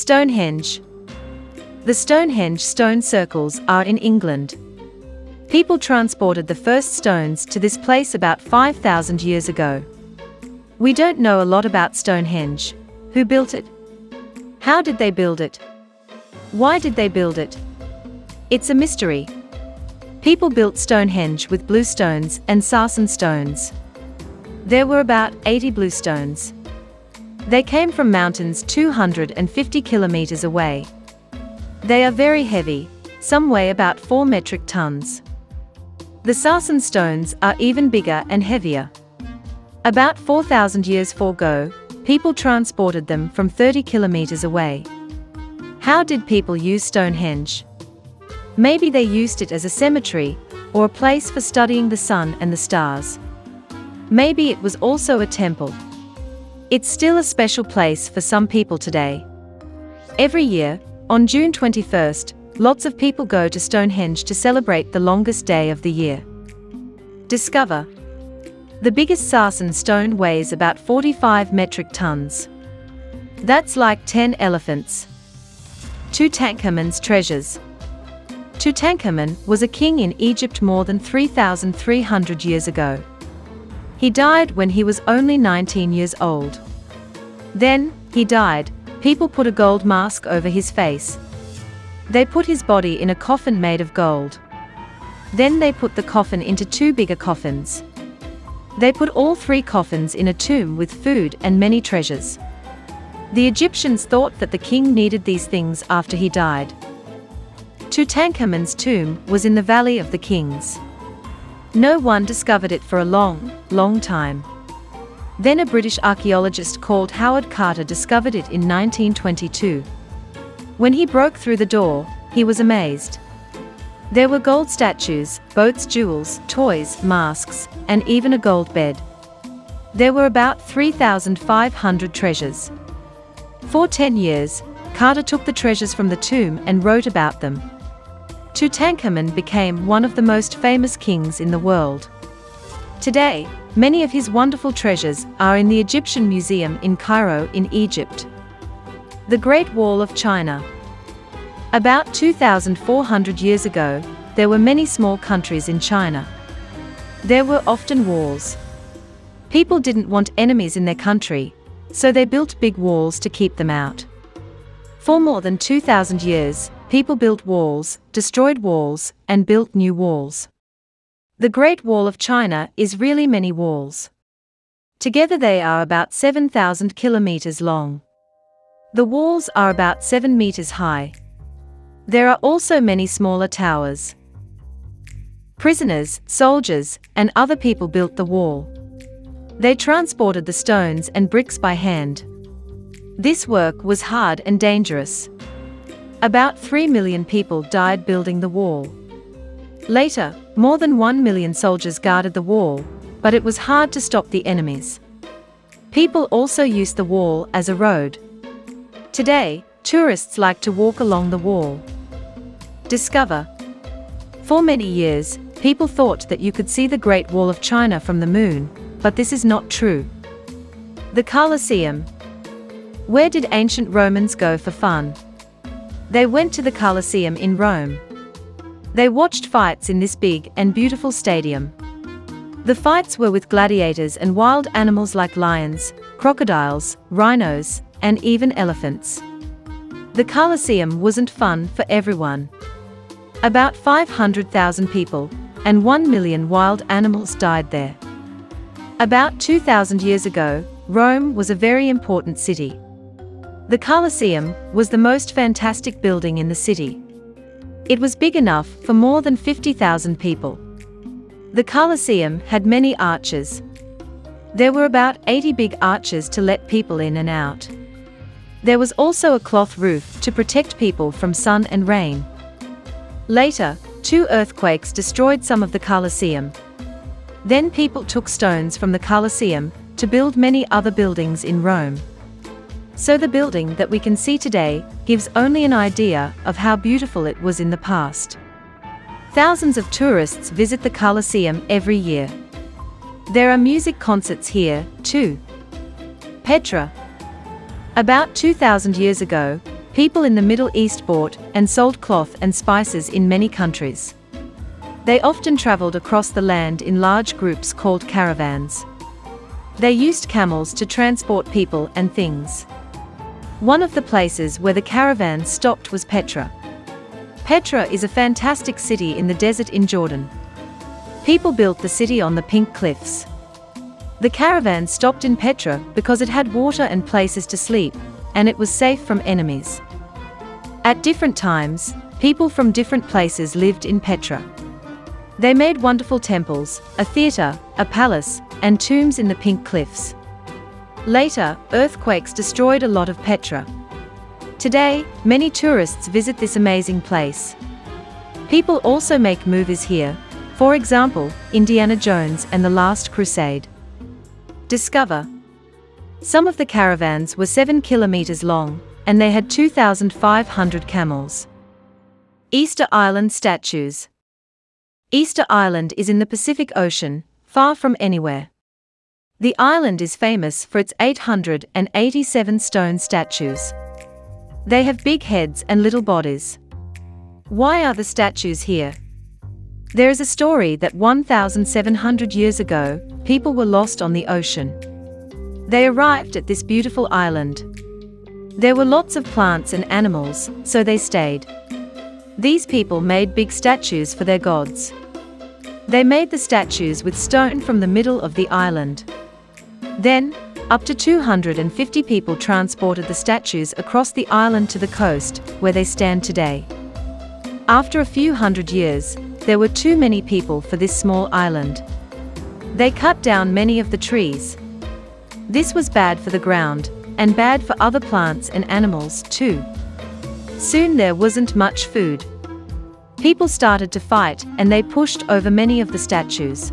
Stonehenge. The Stonehenge stone circles are in England. People transported the first stones to this place about 5,000 years ago. We don't know a lot about Stonehenge. Who built it? How did they build it? Why did they build it? It's a mystery. People built Stonehenge with blue stones and sarsen stones. There were about 80 blue stones. They came from mountains 250 kilometers away. They are very heavy, some weigh about 4 metric tons. The sarsen stones are even bigger and heavier. About 4,000 years ago, people transported them from 30 kilometers away. How did people use Stonehenge? Maybe they used it as a cemetery, or a place for studying the sun and the stars. Maybe it was also a temple. It's still a special place for some people today. Every year, on June 21st, lots of people go to Stonehenge to celebrate the longest day of the year. Discover. The biggest sarsen stone weighs about 45 metric tons. That's like 10 elephants. Tutankhamun's treasures. Tutankhamun was a king in Egypt more than 3,300 years ago. He died when he was only 19 years old. Then, he died. People put a gold mask over his face. They put his body in a coffin made of gold. Then they put the coffin into 2 bigger coffins. They put all 3 coffins in a tomb with food and many treasures. The Egyptians thought that the king needed these things after he died. Tutankhamun's tomb was in the Valley of the Kings. No one discovered it for a long time. Then a British archaeologist called Howard Carter discovered it in 1922. When he broke through the door, he was amazed. There were gold statues, boats, jewels, toys, masks, and even a gold bed. There were about 3,500 treasures. For 10 years, Carter took the treasures from the tomb and wrote about them. Tutankhamun became one of the most famous kings in the world. Today, many of his wonderful treasures are in the Egyptian Museum in Cairo in Egypt. The Great Wall of China. About 2,400 years ago, there were many small countries in China. There were often wars. People didn't want enemies in their country, so they built big walls to keep them out. For more than 2,000 years, people built walls, destroyed walls, and built new walls. The Great Wall of China is really many walls. Together they are about 7,000 kilometers long. The walls are about 7 meters high. There are also many smaller towers. Prisoners, soldiers, and other people built the wall. They transported the stones and bricks by hand. This work was hard and dangerous. About 3 million people died building the wall. Later, more than 1 million soldiers guarded the wall, but it was hard to stop the enemies. People also used the wall as a road. Today, tourists like to walk along the wall. Discover. For many years, people thought that you could see the Great Wall of China from the moon, but this is not true. The Colosseum. Where did ancient Romans go for fun? They went to the Colosseum in Rome. They watched fights in this big and beautiful stadium. The fights were with gladiators and wild animals like lions, crocodiles, rhinos, and even elephants. The Colosseum wasn't fun for everyone. About 500,000 people and 1 million wild animals died there. About 2,000 years ago, Rome was a very important city. The Colosseum was the most fantastic building in the city. It was big enough for more than 50,000 people. The Colosseum had many arches. There were about 80 big arches to let people in and out. There was also a cloth roof to protect people from sun and rain. Later, 2 earthquakes destroyed some of the Colosseum. Then people took stones from the Colosseum to build many other buildings in Rome. So the building that we can see today gives only an idea of how beautiful it was in the past. Thousands of tourists visit the Colosseum every year. There are music concerts here, too. Petra. About 2,000 years ago, people in the Middle East bought and sold cloth and spices in many countries. They often traveled across the land in large groups called caravans. They used camels to transport people and things. One of the places where the caravans stopped was Petra. Petra is a fantastic city in the desert in Jordan. People built the city on the pink cliffs. The caravan stopped in Petra because it had water and places to sleep, and it was safe from enemies. At different times, people from different places lived in Petra. They made wonderful temples, a theatre, a palace, and tombs in the pink cliffs. Later, earthquakes destroyed a lot of Petra. Today, many tourists visit this amazing place. People also make movies here, for example, Indiana Jones and the Last Crusade. Discover. Some of the caravans were 7 kilometers long, and they had 2,500 camels. Easter Island statues. Easter Island is in the Pacific Ocean, far from anywhere. The island is famous for its 887 stone statues. They have big heads and little bodies. Why are the statues here? There is a story that 1,700 years ago, people were lost on the ocean. They arrived at this beautiful island. There were lots of plants and animals, so they stayed. These people made big statues for their gods. They made the statues with stone from the middle of the island. Then, up to 250 people transported the statues across the island to the coast, where they stand today. After a few hundred years, there were too many people for this small island. They cut down many of the trees. This was bad for the ground, and bad for other plants and animals too. Soon there wasn't much food. People started to fight, and they pushed over many of the statues.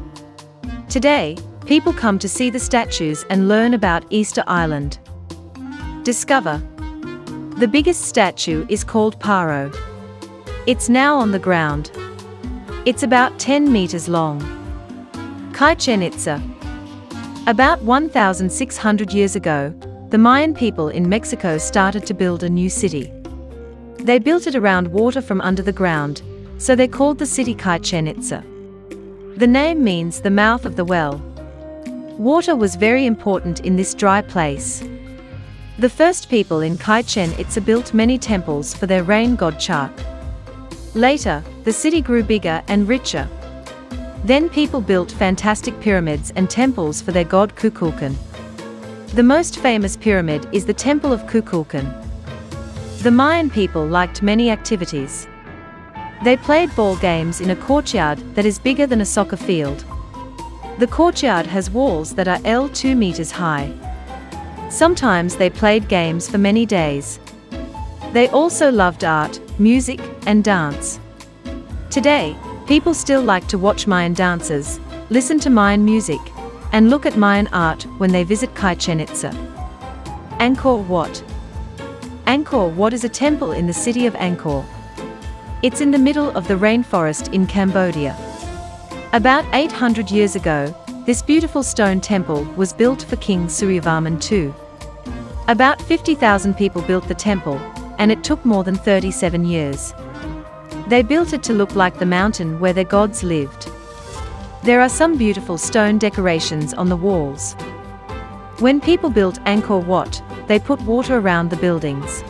Today, people come to see the statues and learn about Easter Island. Discover. The biggest statue is called Paro. It's now on the ground. It's about 10 meters long. Chichén Itzá. About 1,600 years ago, the Mayan people in Mexico started to build a new city. They built it around water from under the ground, so they called the city Chichén Itzá. The name means the mouth of the well. Water was very important in this dry place. The first people in Chichén Itzá built many temples for their rain god Chark. Later, the city grew bigger and richer. Then people built fantastic pyramids and temples for their god Kukulkan. The most famous pyramid is the Temple of Kukulkan. The Mayan people liked many activities. They played ball games in a courtyard that is bigger than a soccer field. The courtyard has walls that are 2 meters high. Sometimes they played games for many days. They also loved art, music, and dance. Today, people still like to watch Mayan dances, listen to Mayan music, and look at Mayan art when they visit Chichén Itzá. Angkor Wat. Angkor Wat is a temple in the city of Angkor. It's in the middle of the rainforest in Cambodia. About 800 years ago, this beautiful stone temple was built for King Suryavarman II. About 50,000 people built the temple, and it took more than 37 years. They built it to look like the mountain where their gods lived. There are some beautiful stone decorations on the walls. When people built Angkor Wat, they put water around the buildings.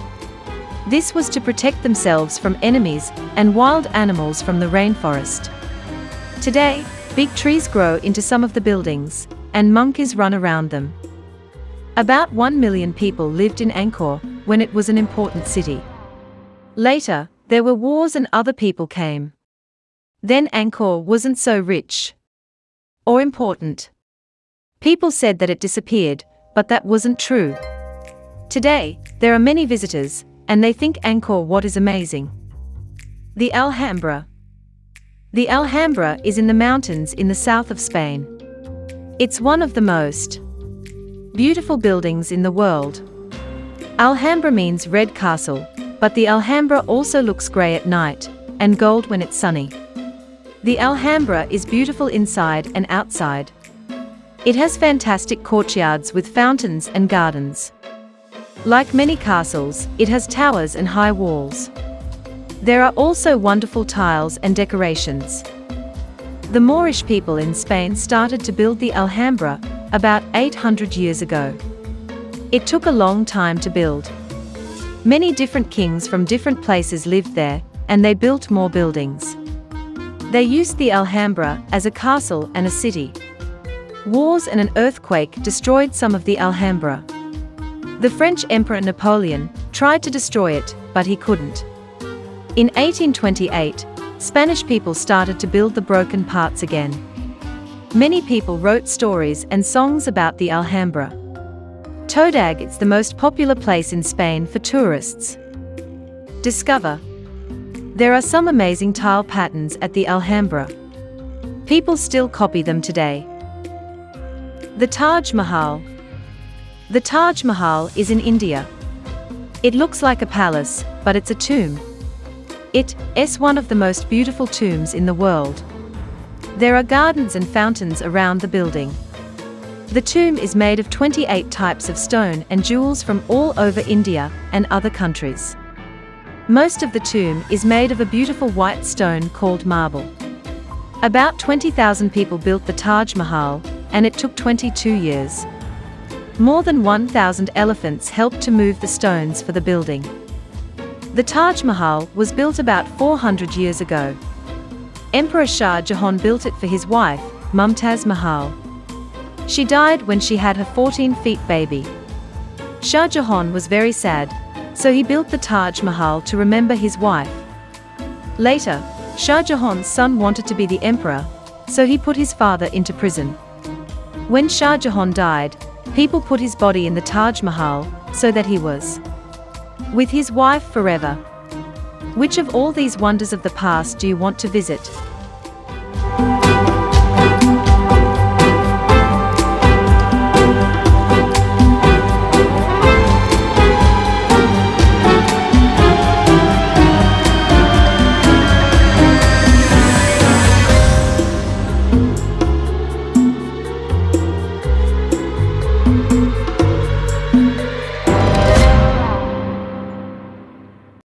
This was to protect themselves from enemies and wild animals from the rainforest. Today, big trees grow into some of the buildings, and monkeys run around them. About 1 million people lived in Angkor when it was an important city. Later, there were wars and other people came. Then Angkor wasn't so rich or important. People said that it disappeared, but that wasn't true. Today, there are many visitors, and they think Angkor Wat is amazing. The Alhambra. The Alhambra is in the mountains in the south of Spain. It's one of the most beautiful buildings in the world. Alhambra means red castle, but the Alhambra also looks grey at night, and gold when it's sunny. The Alhambra is beautiful inside and outside. It has fantastic courtyards with fountains and gardens. Like many castles, it has towers and high walls. There are also wonderful tiles and decorations. The Moorish people in Spain started to build the Alhambra about 800 years ago. It took a long time to build. Many different kings from different places lived there, and they built more buildings. They used the Alhambra as a castle and a city. Wars and an earthquake destroyed some of the Alhambra. The French Emperor Napoleon tried to destroy it, but he couldn't. In 1828, Spanish people started to build the broken parts again. Many people wrote stories and songs about the Alhambra. Todag is the most popular place in Spain for tourists. Discover. There are some amazing tile patterns at the Alhambra. People still copy them today. The Taj Mahal. The Taj Mahal is in India. It looks like a palace, but it's a tomb. It is one of the most beautiful tombs in the world. There are gardens and fountains around the building. The tomb is made of 28 types of stone and jewels from all over India and other countries. Most of the tomb is made of a beautiful white stone called marble. About 20,000 people built the Taj Mahal, and it took 22 years. More than 1,000 elephants helped to move the stones for the building. The Taj Mahal was built about 400 years ago. Emperor Shah Jahan built it for his wife, Mumtaz Mahal. She died when she had her 14-feet baby. Shah Jahan was very sad, so he built the Taj Mahal to remember his wife. Later, Shah Jahan's son wanted to be the emperor, so he put his father into prison. When Shah Jahan died, people put his body in the Taj Mahal, so that he was with his wife forever. Which of all these wonders of the past do you want to visit?